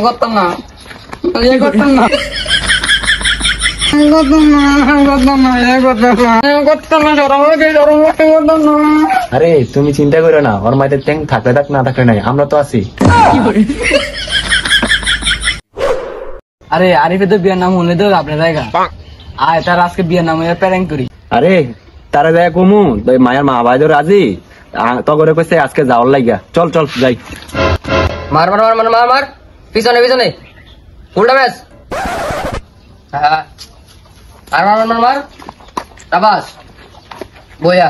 করতাম না আরে তুমি চিন্তা করো না, ওর মাঝে ট্যাং থাকলে থাক না থাকলে নাই, আমরা তো আছি। আরে আরিফে তো বিয়ের নাম হলে তো আপনার জায়গা আয় তার আজকে বিয়ের নাম হয়ে প্যারেং করি। আরে তারা যায় কমু মায়ের মা ভাই রাজি তো করে কইছে আজকে যাওয়ার লাগিয়া, চল চল যাই। মার মার মার মার মার মার পিছনে পিছনে উল্টা ব্যাস। হ্যাঁ আর মার মার মার মার আবাস বইয়া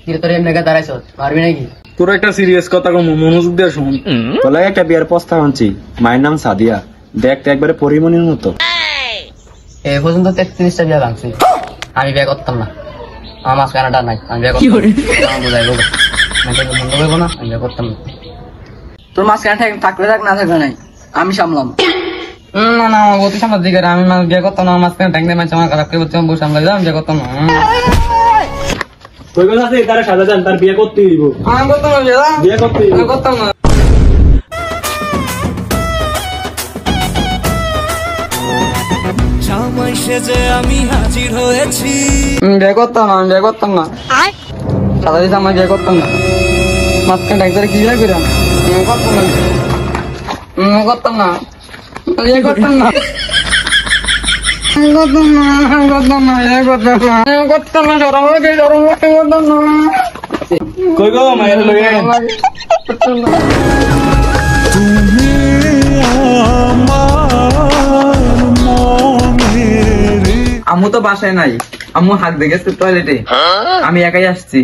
কি তোর এমনি দাঁড়াইছ মারবি নাকি? তোর একটা সিরিয়াস কথা কম, মনোযোগ দিয়ে শুন। তোলা একটা বিয়ার প্রস্তাব আনছি, মায়ের নাম সাদিয়া, দেখতে একবারে পরিমণির মতো। এ পর্যন্ত 33টা বিয়া ভাঙছি, আমি বিয়ে করতাম না। আমার মাছ কানাডা নাই, আমি বিয়ে করতাম বোঝাই বলবো মন্দ করবো না, আমি বিয়ে করতাম না। তোর মাছ কানা থাকলে থাক না থাকলে নাই, আমি সামলাম। না না আমার গতি সামলার দিকে আমি বিয়ে করতাম না। মাছ কানা ট্যাঙ্ক দিয়ে মাছ আমার খারাপ করে বলছি, আমি বসে সামলাই আমি বিয়ে করতাম না। কই কথা আছে তারা সাজা যান, তার বিয়ে করতে দিব। আমি করতাম না বিয়ে করতে আমি করতাম না। সময় সেজে আমি হাজির হয়েছি। বিয়ে করতাম না, আমি বিয়ে করতাম না। সাদা দিতে আমার বিয়ে করতাম না। মাঝখানে ডাক্তার কি বিয়ে করে করতাম না, করতাম না, বিয়ে করতাম না, করতাম না, করতাম না, বিয়ে করতাম না, করতাম না, সরম হয়ে সরম করতাম না। কই গো মায়ের লগে করতাম না। তুমি আম্মু তো বাসায় নাই, আম্মু হাত দিয়ে গেছে টয়লেটে, আমি একাই আসছি।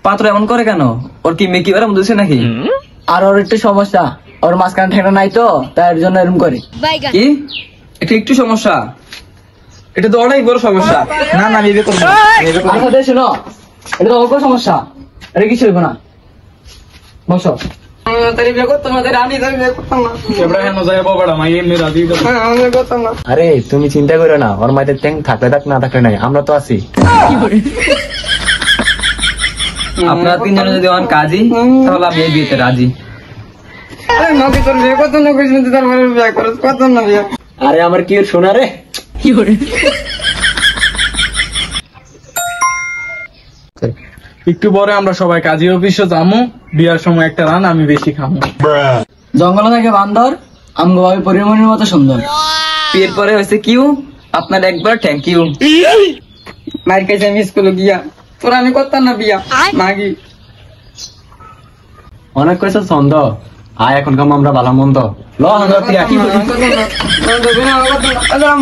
পাত্র এমন করে কেন? ওর কি মেকি বেড়া বুঝছে নাকি? আর ওর একটু সমস্যা, ওর মাঝখানে ঠেকা নাই তো, তার জন্য এরকম করে। কি এটা একটু সমস্যা? এটা তো অনেক বড় সমস্যা। না না বিয়ে করবো না। আচ্ছা শোনো, এটা তো অল্প সমস্যা, এটা কিছু হইব না। বসো। আরে তুমি চিন্তা করো না, ওর মাঝে ট্যাং থাকলে থাক না থাকলে নাই, আমরা তো আছি। আপনারা তিনজনে যদি আমার কাজী, তাহলে আমি এই বিয়েতে রাজি। আরে আমার কি শোনা রে, একটু পরে আমরা সবাই কাজী অফিসে যাবো। বিয়ার সময় একটা রান আমি বেশি খাবো। জঙ্গল থেকে বান্দর আমগো ভাবে পরিমণের মতো সুন্দর। বিয়ের পরে হয়েছে কিউ, আপনার একবার থ্যাংক ইউ। মার কাছে আমি স্কুলে গিয়া, তোর আমি করতাম না বিয়া মাগি। অনেক কইছে ছন্দ, আয় এখন কাম আমরা ভালো মন্দ ল।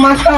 মাস্টার